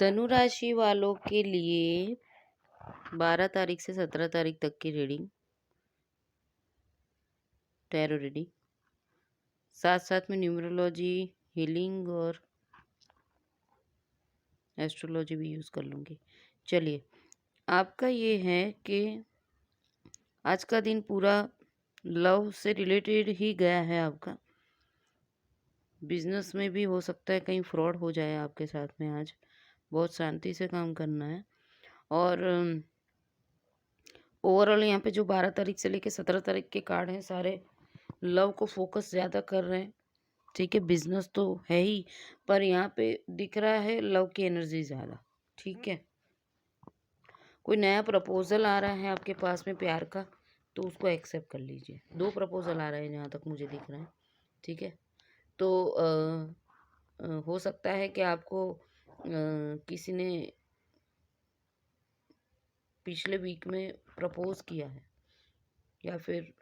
धनु राशि वालों के लिए 12 तारीख से 17 तारीख तक की रीडिंग, टैरो रीडिंग, साथ साथ में न्यूमरोलॉजी, हीलिंग और एस्ट्रोलॉजी भी यूज़ कर लूँगी। चलिए, आपका ये है कि आज का दिन पूरा लव से रिलेटेड ही गया है आपका। बिजनेस में भी हो सकता है कहीं फ्रॉड हो जाए आपके साथ में। आज बहुत शांति से काम करना है। और ओवरऑल यहाँ पे जो 12 तारीख से लेके 17 तारीख के कार्ड हैं, सारे लव को फोकस ज़्यादा कर रहे हैं। ठीक है, बिजनेस तो है ही, पर यहाँ पे दिख रहा है लव की एनर्जी ज़्यादा। ठीक है, कोई नया प्रपोजल आ रहा है आपके पास में प्यार का, तो उसको एक्सेप्ट कर लीजिए। 2 प्रपोजल आ रहे हैं जहाँ तक मुझे दिख रहा है। ठीक है, तो हो सकता है कि आपको किसी ने पिछले वीक में प्रपोज किया है, या फिर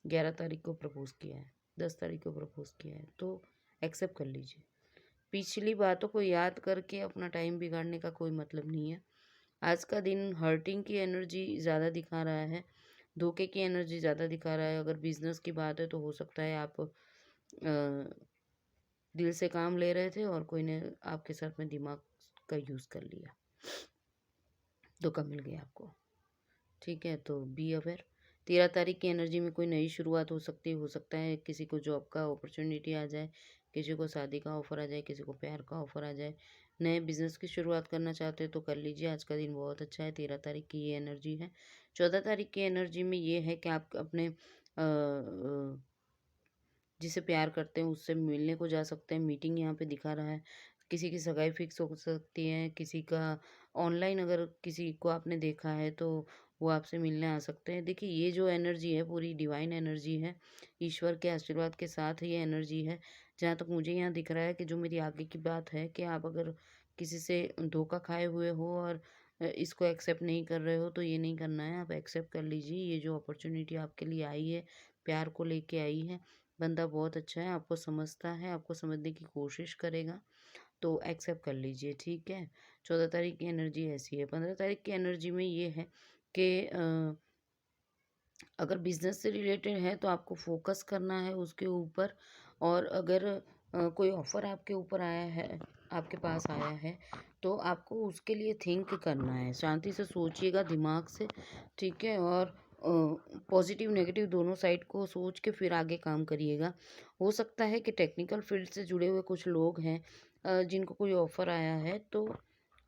11 तारीख को प्रपोज किया है, 10 तारीख को प्रपोज किया है, तो एक्सेप्ट कर लीजिए। पिछली बातों को याद करके अपना टाइम बिगाड़ने का कोई मतलब नहीं है। आज का दिन हर्टिंग की एनर्जी ज़्यादा दिखा रहा है, धोखे की एनर्जी ज़्यादा दिखा रहा है। अगर बिजनेस की बात है तो हो सकता है आप दिल से काम ले रहे थे और कोई ने आपके साथ में दिमाग का यूज़ कर लिया, धोखा मिल गया आपको। ठीक है, तो बी अवेयर। 13 तारीख की एनर्जी में कोई नई शुरुआत हो सकता है किसी को जॉब का अपॉर्चुनिटी आ जाए, किसी को शादी का ऑफर आ जाए, किसी को प्यार का ऑफर आ जाए। नए बिजनेस की शुरुआत करना चाहते हो तो कर लीजिए। आज का दिन बहुत अच्छा है। 13 तारीख की ये एनर्जी है। 14 तारीख की एनर्जी में ये है कि आप अपने जिसे प्यार करते हैं उससे मिलने को जा सकते हैं। मीटिंग यहाँ पे दिखा रहा है। किसी की सगाई फिक्स हो सकती है, किसी का ऑनलाइन अगर किसी को आपने देखा है तो वो आपसे मिलने आ सकते हैं। देखिए, ये जो एनर्जी है पूरी डिवाइन एनर्जी है, ईश्वर के आशीर्वाद के साथ ये एनर्जी है। जहाँ तक मुझे यहाँ दिख रहा है कि जो मेरी आगे की बात है कि आप अगर किसी से धोखा खाए हुए हो और इसको एक्सेप्ट नहीं कर रहे हो, तो ये नहीं करना है, आप एक्सेप्ट कर लीजिए। ये जो अपॉर्चुनिटी आपके लिए आई है, प्यार को लेके आई है, बंदा बहुत अच्छा है, आपको समझता है, आपको समझने की कोशिश करेगा, तो एक्सेप्ट कर लीजिए। ठीक है, 14 तारीख की एनर्जी ऐसी है। 15 तारीख की एनर्जी में ये है कि अगर बिजनेस से रिलेटेड है तो आपको फोकस करना है उसके ऊपर। और अगर कोई ऑफर आपके ऊपर आया है, आपके पास आया है, तो आपको उसके लिए थिंक करना है, शांति से सोचिएगा दिमाग से। ठीक है, और पॉजिटिव नेगेटिव दोनों साइड को सोच के फिर आगे काम करिएगा। हो सकता है कि टेक्निकल फील्ड से जुड़े हुए कुछ लोग हैं जिनको कोई ऑफर आया है, तो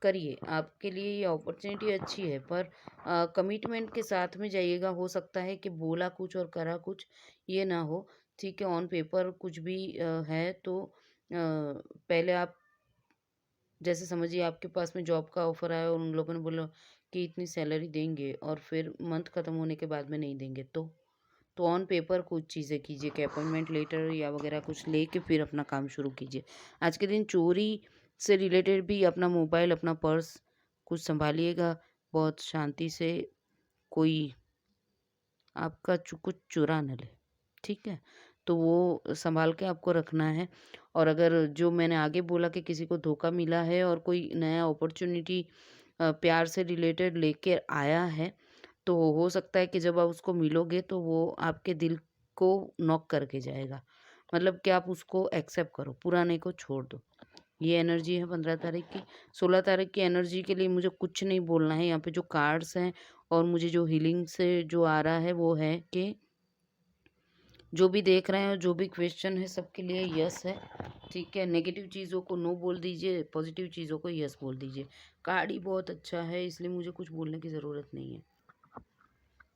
करिए, आपके लिए ये अपॉर्चुनिटी अच्छी है, पर कमिटमेंट के साथ में जाइएगा। हो सकता है कि बोला कुछ और करा कुछ, ये ना हो। ठीक है, ऑन पेपर कुछ भी है तो पहले आप जैसे समझिए आपके पास में जॉब का ऑफर आया और उन लोगों ने बोला कि इतनी सैलरी देंगे और फिर मंथ खत्म होने के बाद में नहीं देंगे, तो ऑन पेपर कुछ चीज़ें कीजिए कि अपॉइंटमेंट लेटर या वगैरह कुछ लेके फिर अपना काम शुरू कीजिए। आज के दिन चोरी से रिलेटेड भी अपना मोबाइल, अपना पर्स कुछ सँभालिएगा, बहुत शांति से, कोई आपका कुछ चुरा ना ले। ठीक है? तो वो सँभाल के आपको रखना है। और अगर जो मैंने आगे बोला कि किसी को धोखा मिला है और कोई नया अपॉर्च्युनिटी प्यार से रिलेटेड लेके आया है, तो हो सकता है कि जब आप उसको मिलोगे तो वो आपके दिल को नॉक करके जाएगा। मतलब कि आप उसको एक्सेप्ट करो, पुराने को छोड़ दो। ये एनर्जी है 15 तारीख की। 16 तारीख की एनर्जी के लिए मुझे कुछ नहीं बोलना है। यहाँ पे जो कार्ड्स हैं और मुझे जो हीलिंग से जो आ रहा है वो है कि जो भी देख रहे हैं और जो भी क्वेश्चन है सबके लिए यस है। ठीक है, नेगेटिव चीज़ों को नो बोल दीजिए, पॉजिटिव चीज़ों को यस बोल दीजिए। कार्ड ही बहुत अच्छा है, इसलिए मुझे कुछ बोलने की ज़रूरत नहीं है।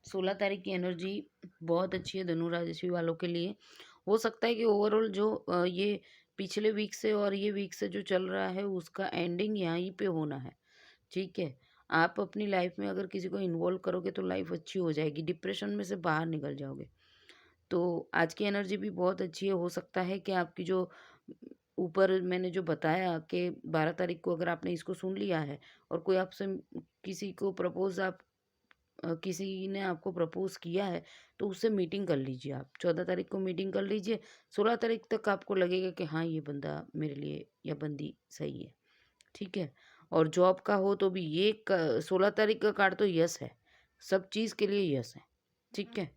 16 तारीख की एनर्जी बहुत अच्छी है धनु राशि वालों के लिए। हो सकता है कि ओवरऑल जो ये पिछले वीक से और ये वीक से जो चल रहा है उसका एंडिंग यहीं पे होना है। ठीक है, आप अपनी लाइफ में अगर किसी को इन्वॉल्व करोगे तो लाइफ अच्छी हो जाएगी, डिप्रेशन में से बाहर निकल जाओगे। तो आज की एनर्जी भी बहुत अच्छी है। हो सकता है कि आपकी जो ऊपर मैंने जो बताया कि 12 तारीख को अगर आपने इसको सुन लिया है और कोई आपसे किसी को प्रपोज आप किसी ने आपको प्रपोज किया है, तो उससे मीटिंग कर लीजिए आप। 14 तारीख को मीटिंग कर लीजिए। 16 तारीख तक आपको लगेगा कि हाँ, ये बंदा मेरे लिए या बंदी सही है। ठीक है। और जॉब का हो तो भी ये 16 तारीख का कार्ड तो यस है, सब चीज़ के लिए यस है, ठीक है।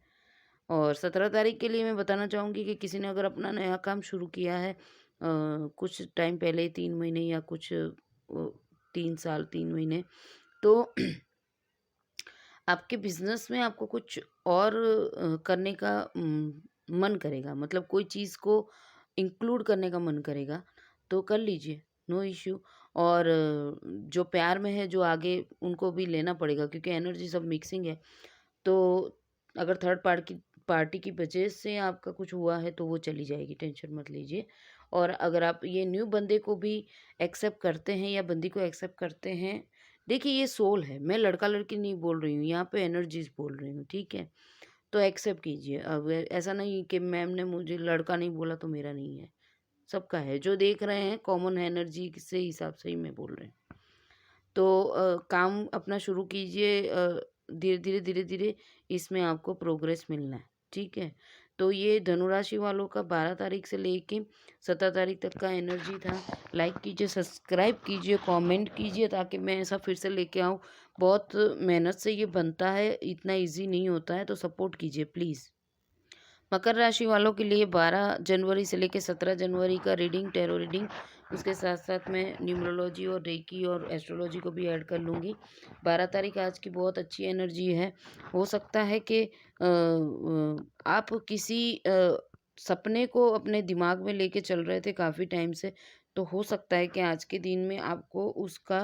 और 17 तारीख के लिए मैं बताना चाहूँगी कि किसी ने अगर अपना नया काम शुरू किया है कुछ टाइम पहले 3 महीने या कुछ 3 साल 3 महीने, तो आपके बिज़नेस में आपको कुछ और करने का मन करेगा, मतलब कोई चीज़ को इंक्लूड करने का मन करेगा, तो कर लीजिए, नो इश्यू। और जो प्यार में है, जो आगे उनको भी लेना पड़ेगा क्योंकि एनर्जी सब मिक्सिंग है। तो अगर थर्ड पार्टी की वजह से आपका कुछ हुआ है तो वो चली जाएगी, टेंशन मत लीजिए। और अगर आप ये न्यू बंदे को भी एक्सेप्ट करते हैं या बंदी को एक्सेप्ट करते हैं, देखिए ये सोल है, मैं लड़का लड़की नहीं बोल रही हूँ, यहाँ पे एनर्जीज बोल रही हूँ, ठीक है। तो एक्सेप्ट कीजिए। अब ऐसा नहीं कि मैम ने मुझे लड़का नहीं बोला तो मेरा नहीं है, सबका है। जो देख रहे हैं कॉमन एनर्जी से हिसाब से ही मैं बोल रही हूँ। तो काम अपना शुरू कीजिए, धीरे-धीरे इसमें आपको प्रोग्रेस मिलना है, ठीक है? तो ये धनुराशि वालों का 12 तारीख से लेके 17 तारीख तक का एनर्जी था। लाइक कीजिए, सब्सक्राइब कीजिए, कमेंट कीजिए ताकि मैं ऐसा फिर से लेके आऊँ। बहुत मेहनत से ये बनता है, इतना ईज़ी नहीं होता है, तो सपोर्ट कीजिए प्लीज़। मकर राशि वालों के लिए 12 जनवरी से लेकर 17 जनवरी का रीडिंग, टैरो रीडिंग, उसके साथ साथ मैं न्यूमरोलॉजी और रेकी और एस्ट्रोलॉजी को भी ऐड कर लूँगी। 12 तारीख आज की बहुत अच्छी एनर्जी है। हो सकता है कि आप किसी सपने को अपने दिमाग में लेके चल रहे थे काफ़ी टाइम से, तो हो सकता है कि आज के दिन में आपको उसका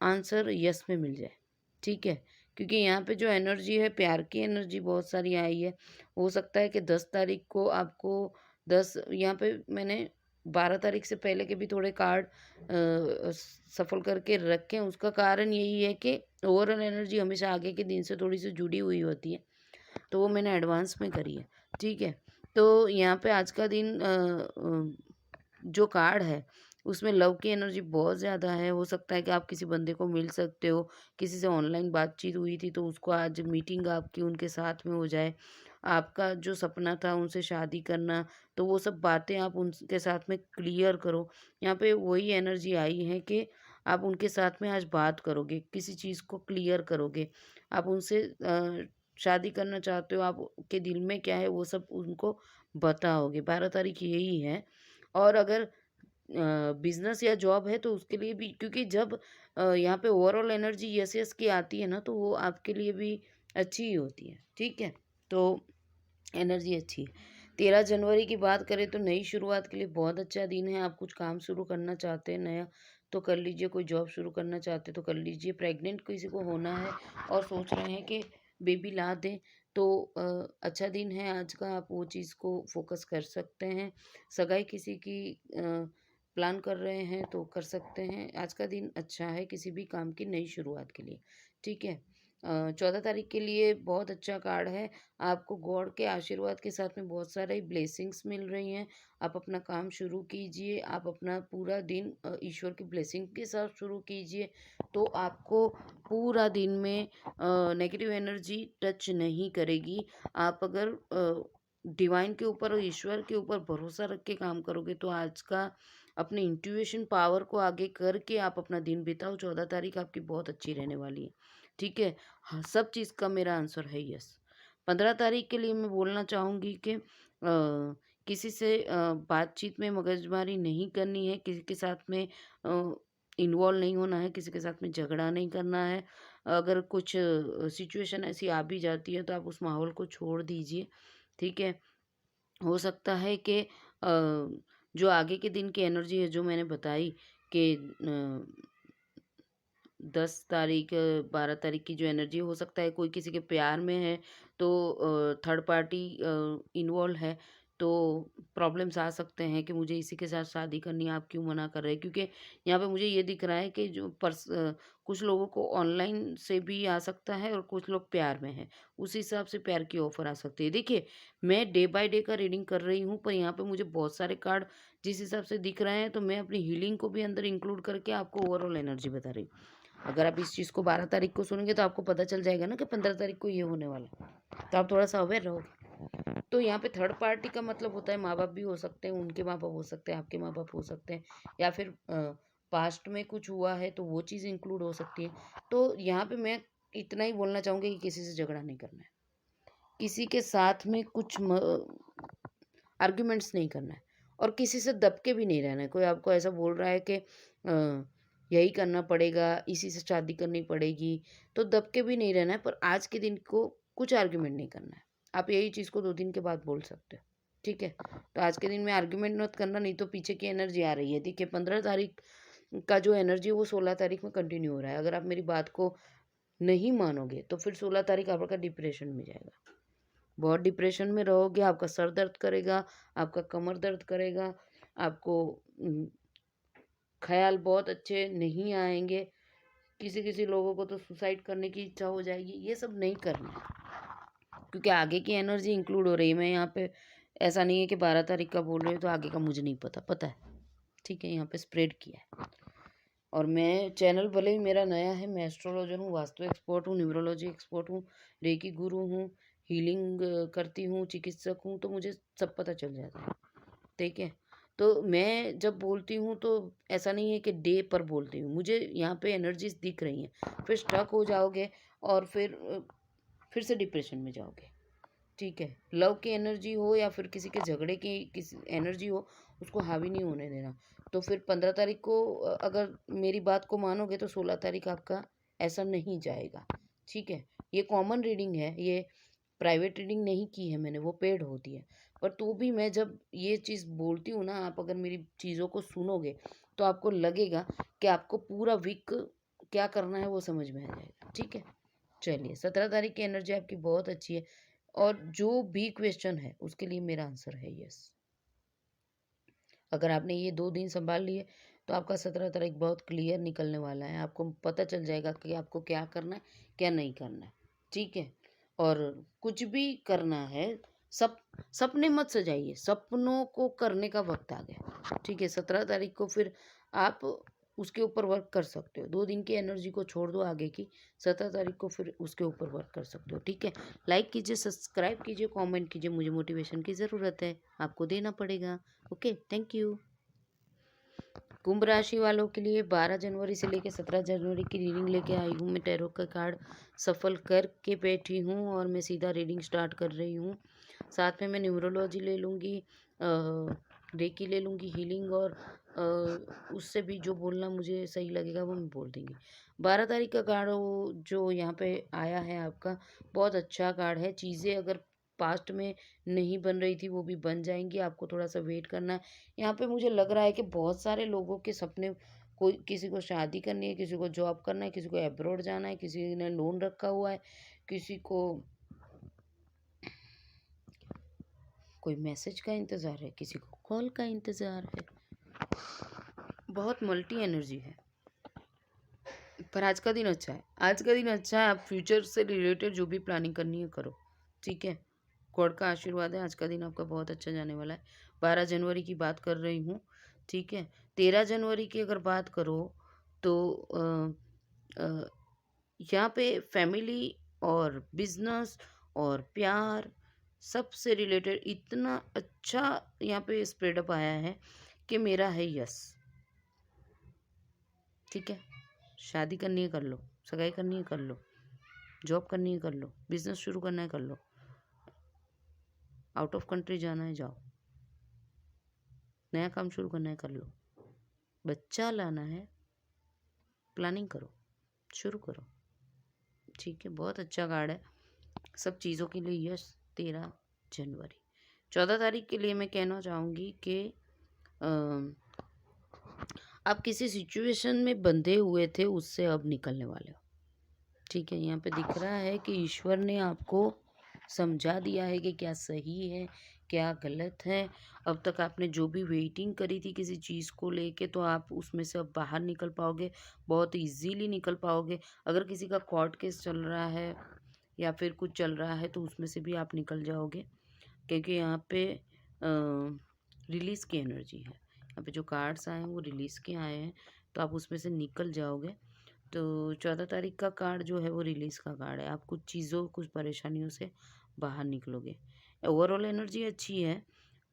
आंसर यस में मिल जाए, ठीक है? क्योंकि यहाँ पे जो एनर्जी है, प्यार की एनर्जी बहुत सारी आई है। हो सकता है कि 10 तारीख को आपको 10, यहाँ पे मैंने 12 तारीख से पहले के भी थोड़े कार्ड सफल करके रखे हैं। उसका कारण यही है कि ओवरऑल एनर्जी हमेशा आगे के दिन से थोड़ी-सी जुड़ी हुई होती है, तो वो मैंने एडवांस में करी है, ठीक है? तो यहाँ पे आज का दिन जो कार्ड है, उसमें लव की एनर्जी बहुत ज़्यादा है। हो सकता है कि आप किसी बंदे को मिल सकते हो, किसी से ऑनलाइन बातचीत हुई थी तो उसको आज मीटिंग आपकी उनके साथ में हो जाए। आपका जो सपना था उनसे शादी करना, तो वो सब बातें आप उनके साथ में क्लियर करो। यहाँ पे वही एनर्जी आई है कि आप उनके साथ में आज बात करोगे, किसी चीज़ को क्लियर करोगे। आप उनसे शादी करना चाहते हो, आपके दिल में क्या है वो सब उनको बताओगे। 12 तारीख यही है। और अगर बिज़नेस या जॉब है तो उसके लिए भी, क्योंकि जब यहाँ पे ओवरऑल एनर्जी यस यस की आती है ना, तो वो आपके लिए भी अच्छी ही होती है, ठीक है? तो एनर्जी अच्छी है। 13 जनवरी की बात करें तो नई शुरुआत के लिए बहुत अच्छा दिन है। आप कुछ काम शुरू करना चाहते हैं नया तो कर लीजिए, कोई जॉब शुरू करना चाहते हैं तो कर लीजिए। प्रेग्नेंट किसी को होना है और सोच रहे हैं कि बेबी ला दें, तो अच्छा दिन है आज का, आप वो चीज़ को फ़ोकस कर सकते हैं। सगाई किसी की प्लान कर रहे हैं तो कर सकते हैं। आज का दिन अच्छा है किसी भी काम की नई शुरुआत के लिए, ठीक है? 14 तारीख के लिए बहुत अच्छा कार्ड है। आपको गॉड के आशीर्वाद के साथ में बहुत सारी ब्लेसिंग्स मिल रही हैं। आप अपना काम शुरू कीजिए, आप अपना पूरा दिन ईश्वर की ब्लेसिंग के साथ शुरू कीजिए, तो आपको पूरा दिन में नेगेटिव एनर्जी टच नहीं करेगी। आप अगर डिवाइन के ऊपर और ईश्वर के ऊपर भरोसा रख के काम करोगे तो आज का अपने इंट्यूशन पावर को आगे करके आप अपना दिन बिताओ। 14 तारीख आपकी बहुत अच्छी रहने वाली है, ठीक है? हाँ, सब चीज़ का मेरा आंसर है यस। 15 तारीख के लिए मैं बोलना चाहूँगी कि किसी से बातचीत में मगजमारी नहीं करनी है, किसी के साथ में इन्वॉल्व नहीं होना है, किसी के साथ में झगड़ा नहीं करना है। अगर कुछ सिचुएशन ऐसी आ भी जाती है तो आप उस माहौल को छोड़ दीजिए, ठीक है? हो सकता है कि जो आगे के दिन की एनर्जी है जो मैंने बताई कि 10 तारीख 12 तारीख की जो एनर्जी, हो सकता है कोई किसी के प्यार में है तो थर्ड पार्टी इन्वॉल्व है, तो प्रॉब्लम्स आ सकते हैं कि मुझे इसी के साथ शादी करनी है, आप क्यों मना कर रहे हैं? क्योंकि यहाँ पे मुझे ये दिख रहा है कि कुछ लोगों को ऑनलाइन से भी आ सकता है और कुछ लोग प्यार में हैं, उस हिसाब से प्यार की ऑफ़र आ सकती है। देखिए, मैं डे बाय डे का रीडिंग कर रही हूँ, पर यहाँ पे मुझे बहुत सारे कार्ड जिस हिसाब से दिख रहे हैं, तो मैं अपनी हीलिंग को भी अंदर इंक्लूड करके आपको ओवरऑल एनर्जी बता रही हूँ। अगर आप इस चीज़ को 12 तारीख को सुनेंगे तो आपको पता चल जाएगा ना कि 15 तारीख को ये होने वाला है। तो आप थोड़ा-सा अवेयर रहोगे। तो यहाँ पे थर्ड पार्टी का मतलब होता है माँ-बाप भी हो सकते हैं, उनके माँ-बाप हो सकते हैं, आपके माँ-बाप हो सकते हैं, या फिर पास्ट में कुछ हुआ है तो वो चीज़ इंक्लूड हो सकती है। तो यहाँ पे मैं इतना ही बोलना चाहूँगी कि किसी से झगड़ा नहीं करना है, किसी के साथ में कुछ आर्ग्यूमेंट्स नहीं करना है और किसी से दब के भी नहीं रहना है। कोई आपको ऐसा बोल रहा है कि यही करना पड़ेगा, इसी से शादी करनी पड़ेगी, तो दब के भी नहीं रहना है, पर आज के दिन को कुछ आर्ग्यूमेंट नहीं करना है। आप यही चीज़ को 2 दिन के बाद बोल सकते हो, ठीक है? तो आज के दिन में आर्ग्यूमेंट मत करना, नहीं तो पीछे की एनर्जी आ रही है। देखिए 15 तारीख का जो एनर्जी है वो 16 तारीख में कंटिन्यू हो रहा है। अगर आप मेरी बात को नहीं मानोगे तो फिर 16 तारीख आपका डिप्रेशन में जाएगा। बहुत डिप्रेशन में रहोगे, आपका सर दर्द करेगा, आपका कमर दर्द करेगा, आपको ख़्याल बहुत अच्छे नहीं आएँगे। किसी-किसी लोगों को तो सुसाइड करने की इच्छा हो जाएगी, ये सब नहीं करना है। क्योंकि आगे की एनर्जी इंक्लूड हो रही है। मैं यहाँ पे ऐसा नहीं है कि 12 तारीख का बोल रही हूँ तो आगे का मुझे नहीं पता, पता है, ठीक है? यहाँ पे स्प्रेड किया है। और मैं चैनल भले ही मेरा नया है, मैं एस्ट्रोलॉजर हूँ, वास्तु एक्सपर्ट हूँ, न्यूमरोलॉजी एक्सपर्ट हूँ, रेकी गुरु हूँ, हीलिंग करती हूँ, चिकित्सक हूँ, तो मुझे सब पता चल जाता है, ठीक है? तो मैं जब बोलती हूँ तो ऐसा नहीं है कि डे पर बोलती हूँ, मुझे यहाँ पे एनर्जीज़ दिख रही हैं, फिर स्टक हो जाओगे और फिर से डिप्रेशन में जाओगे। ठीक है, लव की एनर्जी हो या फिर किसी के झगड़े की किसी एनर्जी हो, उसको हावी नहीं होने देना। तो फिर 15 तारीख को अगर मेरी बात को मानोगे तो 16 तारीख आपका ऐसा नहीं जाएगा, ठीक है? ये कॉमन रीडिंग है, ये प्राइवेट रीडिंग नहीं की है मैंने, वो पेड होती है। पर तो भी मैं जब ये चीज़ बोलती हूँ ना, आप अगर मेरी चीज़ों को सुनोगे, तो आपको लगेगा कि आपको पूरा वीक क्या करना है वो समझ में आ जाएगा, ठीक है? चलिए 17 तारीख की एनर्जी आपकी बहुत अच्छी है और जो भी क्वेश्चन है उसके लिए मेरा आंसर है यस। अगर आपने ये 2 दिन सँभाल लिए तो आपका 17 तारीख बहुत क्लियर निकलने वाला है। आपको पता चल जाएगा कि आपको क्या करना है, क्या नहीं करना है, ठीक है? और कुछ भी करना है, सपने मत सजाइए, सपनों को करने का वक़्त आ गया, ठीक है? 17 तारीख को फिर आप उसके ऊपर वर्क कर सकते हो। 2 दिन की एनर्जी को छोड़ दो आगे की, 17 तारीख को फिर उसके ऊपर वर्क कर सकते हो, ठीक है? लाइक कीजिए, सब्सक्राइब कीजिए, कमेंट कीजिए, मुझे मोटिवेशन की ज़रूरत है, आपको देना पड़ेगा। Okay, thank you. कुंभ राशि वालों के लिए 12 जनवरी से लेकर 17 जनवरी की रीडिंग लेके आई हूँ। मैं टैरो का कार्ड सफल करके बैठी हूँ और मैं सीधा रीडिंग स्टार्ट कर रही हूँ। साथ में मैं न्यूमरोलॉजी ले लूँगी, रेकी ले लूँगी, हीलिंग और उससे भी जो बोलना मुझे सही लगेगा वो मैं बोल दूँगी। 12 तारीख का कार्ड वो जो यहाँ पे आया है आपका, बहुत अच्छा कार्ड है। चीज़ें अगर पास्ट में नहीं बन रही थी वो भी बन जाएँगी, आपको थोड़ा-सा वेट करना है। यहाँ पे मुझे लग रहा है कि बहुत सारे लोगों के सपने, कोई किसी को शादी करनी है, किसी को जॉब करना है, किसी को अब्रॉड जाना है, किसी ने लोन रखा हुआ है, किसी को कोई मैसेज का इंतज़ार है, किसी को कॉल का इंतज़ार है। बहुत मल्टी एनर्जी है। पर आज का दिन अच्छा है। आज का दिन अच्छा है, आप फ्यूचर से रिलेटेड जो भी प्लानिंग करनी है करो, ठीक है? गॉड का आशीर्वाद है, आज का दिन आपका बहुत अच्छा जाने वाला है। 12 जनवरी की बात कर रही हूँ, ठीक है? 13 जनवरी की अगर बात करो तो अ, यहाँ पे फैमिली और बिज़नेस और प्यार सबसे रिलेटेड इतना अच्छा यहाँ पे स्प्रेड अप आया है कि मेरा है यस, ठीक है? शादी करनी है कर लो, सगाई करनी है कर लो, जॉब करनी है कर लो, बिज़नेस शुरू करना है कर लो, आउट ऑफ कंट्री जाना है जाओ, नया काम शुरू करना है कर लो, बच्चा लाना है प्लानिंग करो, शुरू करो, ठीक है? बहुत अच्छा कार्ड है। सब चीज़ों के लिए यस। 13 जनवरी। 14 तारीख के लिए मैं कहना चाहूँगी कि आप किसी सिचुएशन में बंधे हुए थे, उससे अब निकलने वाले हो, ठीक है? यहाँ पे दिख रहा है कि ईश्वर ने आपको समझा दिया है कि क्या सही है, क्या गलत है। अब तक आपने जो भी वेटिंग करी थी किसी चीज़ को लेके, तो आप उसमें से अब बाहर निकल पाओगे, बहुत ईज़िली निकल पाओगे। अगर किसी का कोर्ट केस चल रहा है या फिर कुछ चल रहा है तो उसमें से भी आप निकल जाओगे, क्योंकि यहाँ पे रिलीज़ की एनर्जी है। यहाँ पे जो कार्ड्स आए हैं वो रिलीज़ के आए हैं, तो आप उसमें से निकल जाओगे। तो 14 तारीख का कार्ड जो है वो रिलीज़ का कार्ड है। आप कुछ चीज़ों, कुछ परेशानियों से बाहर निकलोगे। ओवरऑल एनर्जी अच्छी है,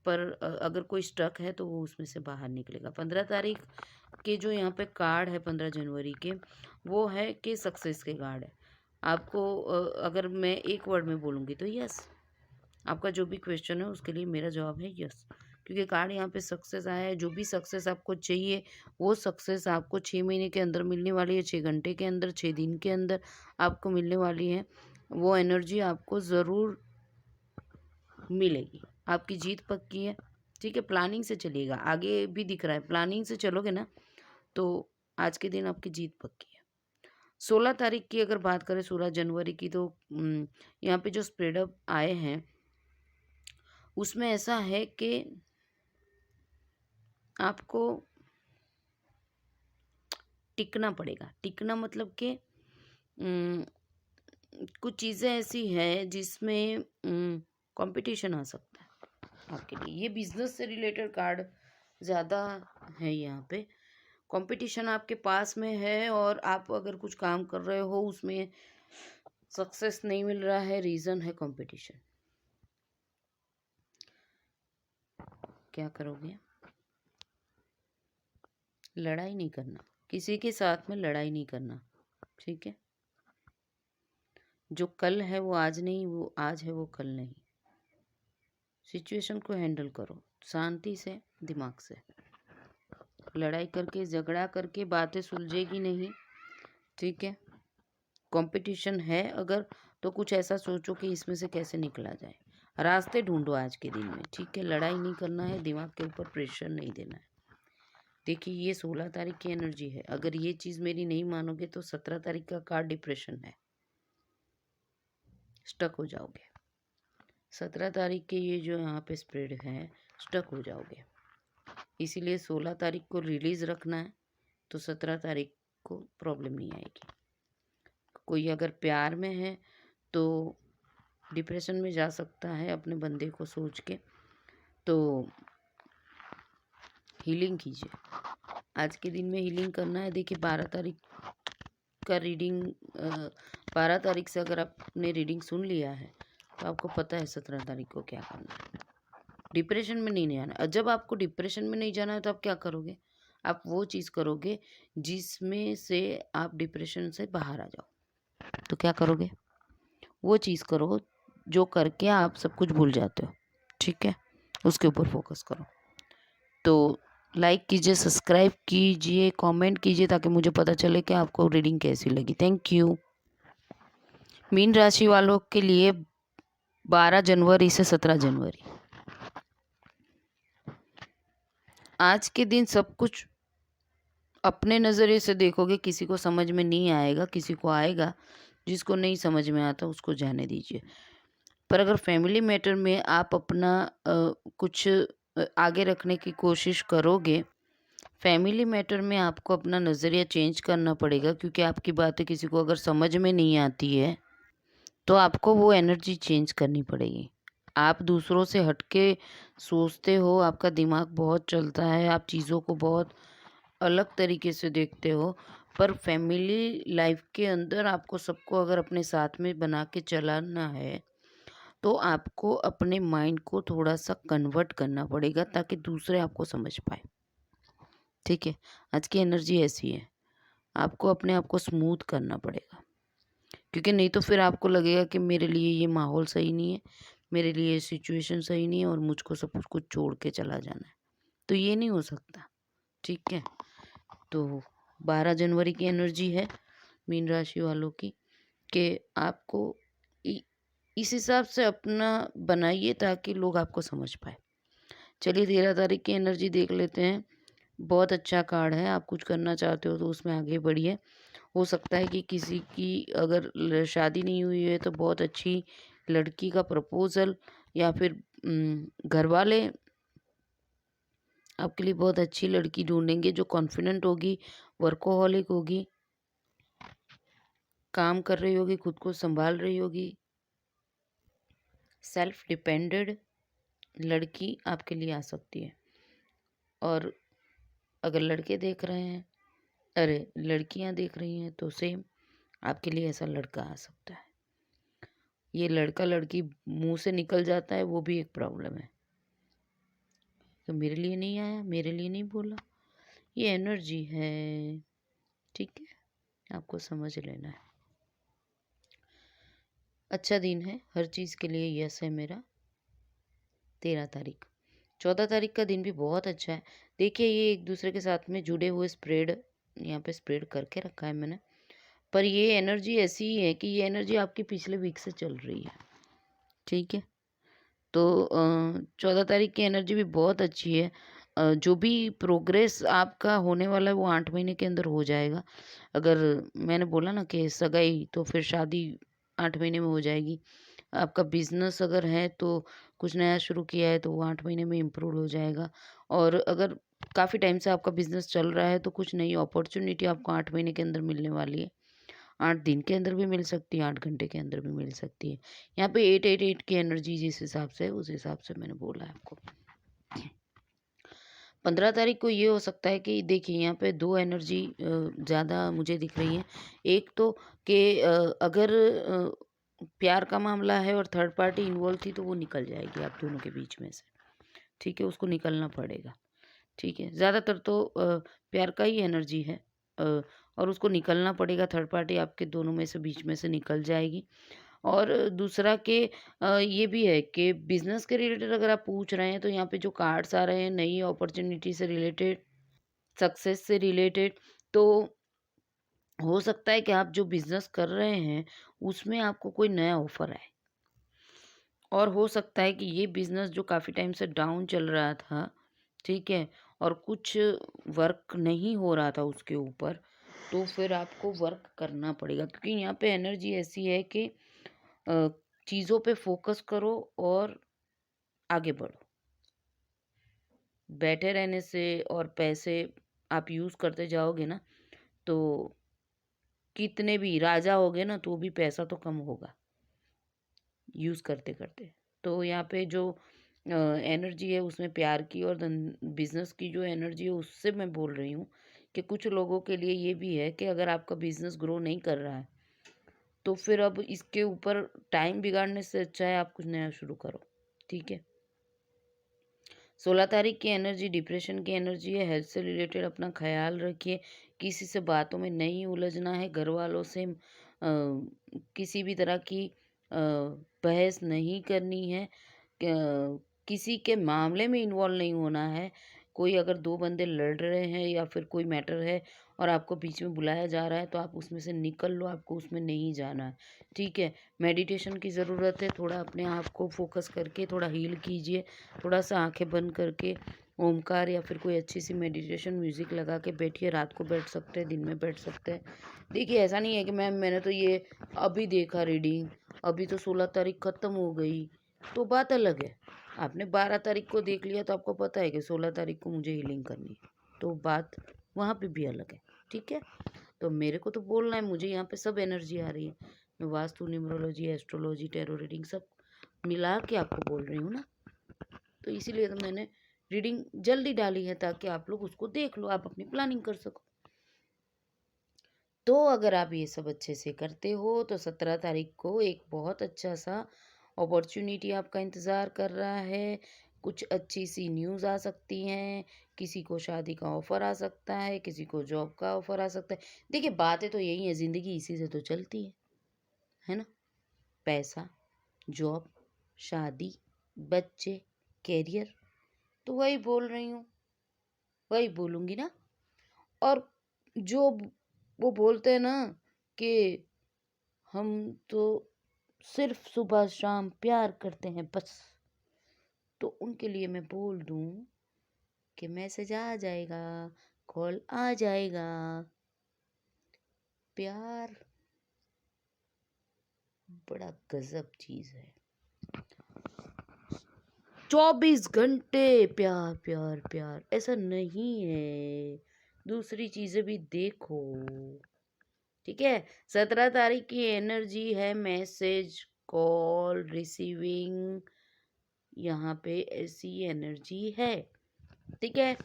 पर अगर कोई स्टक है तो वो उसमें से बाहर निकलेगा। 15 तारीख के जो यहाँ पे कार्ड है 15 जनवरी के, वो है कि सक्सेस के कार्ड है। आपको अगर मैं एक वर्ड में बोलूँगी तो यस। आपका जो भी क्वेश्चन है उसके लिए मेरा जवाब है यस, क्योंकि कार्ड यहाँ पे सक्सेस आया है। जो भी सक्सेस आपको चाहिए वो सक्सेस आपको 6 महीने के अंदर मिलने वाली है, 6 घंटे के अंदर, 6 दिन के अंदर आपको मिलने वाली है। वो एनर्जी आपको ज़रूर मिलेगी। आपकी जीत पक्की है, ठीक है। प्लानिंग से चलिएगा, आगे भी दिख रहा है, प्लानिंग से चलोगे ना तो आज के दिन आपकी जीत पक्की है। 16 तारीख की अगर बात करें, 16 जनवरी की, तो यहाँ पे जो स्प्रेड अप आए हैं उसमें ऐसा है कि आपको टिकना पड़ेगा। टिकना मतलब कि कुछ चीज़ें ऐसी है जिसमें कंपटीशन आ सकता है आपके लिए। ये बिजनेस से रिलेटेड कार्ड ज़्यादा है यहाँ पे। कंपटीशन आपके पास में है और आप अगर कुछ काम कर रहे हो उसमें सक्सेस नहीं मिल रहा है, रीज़न है कंपटीशन। क्या करोगे? लड़ाई नहीं करना, किसी के साथ में लड़ाई नहीं करना, ठीक है। जो कल है वो आज नहीं, वो आज है वो कल नहीं। सिचुएशन को हैंडल करो शांति से, दिमाग से। लड़ाई करके, झगड़ा करके बातें सुलझेगी नहीं, ठीक है। कंपटीशन है अगर, तो कुछ ऐसा सोचो कि इसमें से कैसे निकला जाए, रास्ते ढूंढो आज के दिन में, ठीक है। लड़ाई नहीं करना है, दिमाग के ऊपर प्रेशर नहीं देना है। देखिए ये 16 तारीख की एनर्जी है। अगर ये चीज़ मेरी नहीं मानोगे तो 17 तारीख का कार्ड डिप्रेशन है, स्टक हो जाओगे। 17 तारीख के ये जो यहाँ पे स्प्रेड है, स्टक हो जाओगे। इसीलिए 16 तारीख को रिलीज़ रखना है, तो 17 तारीख को प्रॉब्लम नहीं आएगी। कोई अगर प्यार में है तो डिप्रेशन में जा सकता है अपने बंदे को सोच के, तो हीलिंग कीजिए। आज के दिन में हीलिंग करना है। देखिए 12 तारीख का रीडिंग, 12 तारीख से अगर आपने रीडिंग सुन लिया है तो आपको पता है 17 तारीख को क्या करना है। डिप्रेशन में नहीं जाना। और जब आपको डिप्रेशन में नहीं जाना है तो आप क्या करोगे? आप वो चीज़ करोगे जिसमें से आप डिप्रेशन से बाहर आ जाओ। तो क्या करोगे? वो चीज़ करो जो करके आप सब कुछ भूल जाते हो, ठीक है। उसके ऊपर फोकस करो। तो लाइक कीजिए, सब्सक्राइब कीजिए, कमेंट कीजिए ताकि मुझे पता चले कि आपको रीडिंग कैसी लगी। Thank you. मीन राशि वालों के लिए 12 जनवरी से 17 जनवरी, आज के दिन सब कुछ अपने नज़रिए से देखोगे। किसी को समझ में नहीं आएगा, किसी को आएगा। जिसको नहीं समझ में आता उसको जाने दीजिए। पर अगर फैमिली मैटर में आप अपना कुछ आगे रखने की कोशिश करोगे, फैमिली मैटर में आपको अपना नज़रिया चेंज करना पड़ेगा, क्योंकि आपकी बातें किसी को अगर समझ में नहीं आती है तो आपको वो एनर्जी चेंज करनी पड़ेगी। आप दूसरों से हटके सोचते हो, आपका दिमाग बहुत चलता है, आप चीज़ों को बहुत अलग तरीके से देखते हो। पर फैमिली लाइफ के अंदर आपको सबको अगर अपने साथ में बना के चलाना है तो आपको अपने माइंड को थोड़ा सा कन्वर्ट करना पड़ेगा ताकि दूसरे आपको समझ पाए, ठीक है। आज की एनर्जी ऐसी है, आपको अपने आप को स्मूथ करना पड़ेगा, क्योंकि नहीं तो फिर आपको लगेगा कि मेरे लिए ये माहौल सही नहीं है, मेरे लिए ये सिचुएशन सही नहीं है और मुझको सब कुछ छोड़ के चला जाना है। तो ये नहीं हो सकता, ठीक है। तो 12 जनवरी की एनर्जी है मीन राशि वालों की कि आपको इस हिसाब से अपना बनाइए ताकि लोग आपको समझ पाए। चलिए 13 तारीख की एनर्जी देख लेते हैं। बहुत अच्छा कार्ड है। आप कुछ करना चाहते हो तो उसमें आगे बढ़िए। हो सकता है कि किसी की अगर शादी नहीं हुई है तो बहुत अच्छी लड़की का प्रपोजल, या फिर घर वाले आपके लिए बहुत अच्छी लड़की ढूंढेंगे जो कॉन्फिडेंट होगी, वर्कोहॉलिक होगी, काम कर रही होगी, खुद को संभाल रही होगी, सेल्फ डिपेंडेड लड़की आपके लिए आ सकती है। और अगर लड़के देख रहे हैं, अरे लड़कियां देख रही हैं, तो सेम आपके लिए ऐसा लड़का आ सकता है। ये लड़का लड़की मुंह से निकल जाता है वो भी एक प्रॉब्लम है, कि मेरे लिए नहीं आया, मेरे लिए नहीं बोला। ये एनर्जी है, ठीक है, आपको समझ लेना है। अच्छा दिन है, हर चीज़ के लिए यस है मेरा। 13 तारीख, 14 तारीख का दिन भी बहुत अच्छा है। देखिए ये एक दूसरे के साथ में जुड़े हुए स्प्रेड, यहाँ पे स्प्रेड करके रखा है मैंने, पर ये एनर्जी ऐसी ही है कि ये एनर्जी आपकी पिछले वीक से चल रही है, ठीक है। तो 14 तारीख की एनर्जी भी बहुत अच्छी है। जो भी प्रोग्रेस आपका होने वाला है वो 8 महीने के अंदर हो जाएगा। अगर मैंने बोला ना कि सगाई, तो फिर शादी 8 महीने में हो जाएगी। आपका बिजनेस अगर है तो कुछ नया शुरू किया है तो वो 8 महीने में इम्प्रूव हो जाएगा। और अगर काफ़ी टाइम से आपका बिजनेस चल रहा है तो कुछ नई अपॉर्चुनिटी आपको 8 महीने के अंदर मिलने वाली है। 8 दिन के अंदर भी मिल सकती है, 8 घंटे के अंदर भी मिल सकती है। यहाँ पे 888 की एनर्जी जिस हिसाब से है उस हिसाब से मैंने बोला है आपको। 15 तारीख को ये हो सकता है कि देखिए यहाँ पे दो एनर्जी ज़्यादा मुझे दिख रही है। एक तो कि अगर प्यार का मामला है और थर्ड पार्टी इन्वॉल्व थी तो वो निकल जाएगी आप दोनों के बीच में से, ठीक है, उसको निकलना पड़ेगा, ठीक है। ज़्यादातर तो प्यार का ही एनर्जी है, और उसको निकलना पड़ेगा, थर्ड पार्टी आपके दोनों में से बीच में से निकल जाएगी। और दूसरा कि ये भी है कि बिज़नेस के रिलेटेड अगर आप पूछ रहे हैं तो यहाँ पे जो कार्ड्स आ रहे हैं नई अपॉर्च्युनिटी से रिलेटेड, सक्सेस से रिलेटेड, तो हो सकता है कि आप जो बिज़नेस कर रहे हैं उसमें आपको कोई नया ऑफ़र आए। और हो सकता है कि ये बिज़नेस जो काफ़ी टाइम से डाउन चल रहा था, ठीक है, और कुछ वर्क नहीं हो रहा था उसके ऊपर, तो फिर आपको वर्क करना पड़ेगा, क्योंकि यहाँ पे एनर्जी ऐसी है कि अ, चीज़ों पे फ़ोकस करो और आगे बढ़ो। बैठे रहने से और पैसे आप यूज़ करते जाओगे ना, तो कितने भी राजा होगे ना, तो भी पैसा तो कम होगा यूज़ करते-करते। तो यहाँ पे जो एनर्जी है उसमें प्यार की और बिज़नेस की जो एनर्जी है उससे मैं बोल रही हूँ कि कुछ लोगों के लिए ये भी है कि अगर आपका बिज़नेस ग्रो नहीं कर रहा है, तो फिर अब इसके ऊपर टाइम बिगाड़ने से अच्छा है आप कुछ नया शुरू करो, ठीक है। 16 तारीख की एनर्जी डिप्रेशन की एनर्जी है। हेल्थ से रिलेटेड अपना ख्याल रखिए, किसी से बातों में नहीं उलझना है, घर वालों से किसी भी तरह की बहस नहीं करनी है, किसी के मामले में इन्वॉल्व नहीं होना है। कोई अगर दो बंदे लड़ रहे हैं या फिर कोई मैटर है और आपको बीच में बुलाया जा रहा है तो आप उसमें से निकल लो, आपको उसमें नहीं जाना है, ठीक है। मेडिटेशन की ज़रूरत है, थोड़ा अपने आप को फोकस करके थोड़ा हील कीजिए, थोड़ा-सा आँखें बंद करके ओमकार या फिर कोई अच्छी-सी मेडिटेशन म्यूज़िक लगा के बैठिए। रात को बैठ सकते हैं, दिन में बैठ सकते हैं। देखिए ऐसा नहीं है कि मैंने तो ये अभी देखा रीडिंग, अभी तो 16 तारीख ख़त्म हो गई, तो बात अलग है। आपने 12 तारीख को देख लिया तो आपको पता है कि 16 तारीख को मुझे हीलिंग करनी है, तो बात वहाँ पे भी अलग है, ठीक है। तो मेरे को तो बोलना है, मुझे यहाँ पे सब एनर्जी आ रही है। मैं vastu, numerology, astrology, tarot reading सब मिला के आपको बोल रही हूँ ना। तो इसीलिए तो मैंने रीडिंग जल्दी डाली है ताकि आप लोग उसको देख लो, आप अपनी प्लानिंग कर सको। तो अगर आप ये सब अच्छे से करते हो तो 17 तारीख को एक बहुत अच्छा सा अपॉर्चुनिटी आपका इंतज़ार कर रहा है। कुछ अच्छी सी न्यूज़ आ सकती हैं, किसी को शादी का ऑफ़र आ सकता है, किसी को जॉब का ऑफ़र आ सकता है। देखिए बातें तो यही हैं, ज़िंदगी इसी से तो चलती है ना? पैसा, जॉब, शादी, बच्चे, करियर, तो वही बोल रही हूँ, वही बोलूँगी ना। और जो वो बोलते हैं ना कि हम तो सिर्फ सुबह शाम प्यार करते हैं बस, तो उनके लिए मैं बोल दूं कि मैसेज आ जाएगा, कॉल आ जाएगा। प्यार बड़ा गजब चीज है। 24 घंटे प्यार प्यार प्यार ऐसा नहीं है, दूसरी चीजें भी देखो, ठीक है। 17 तारीख की एनर्जी है मैसेज, कॉल, रिसीविंग, यहाँ पे ऐसी एनर्जी है, ठीक है।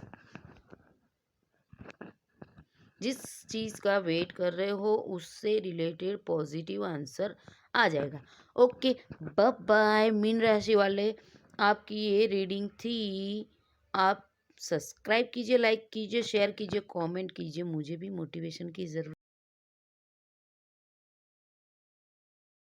जिस चीज का वेट कर रहे हो उससे रिलेटेड पॉजिटिव आंसर आ जाएगा। ओके, बाय बाय मीन राशि वाले, आपकी ये रीडिंग थी। आप सब्सक्राइब कीजिए, लाइक कीजिए, शेयर कीजिए, कमेंट कीजिए। मुझे भी मोटिवेशन की ज़रूरत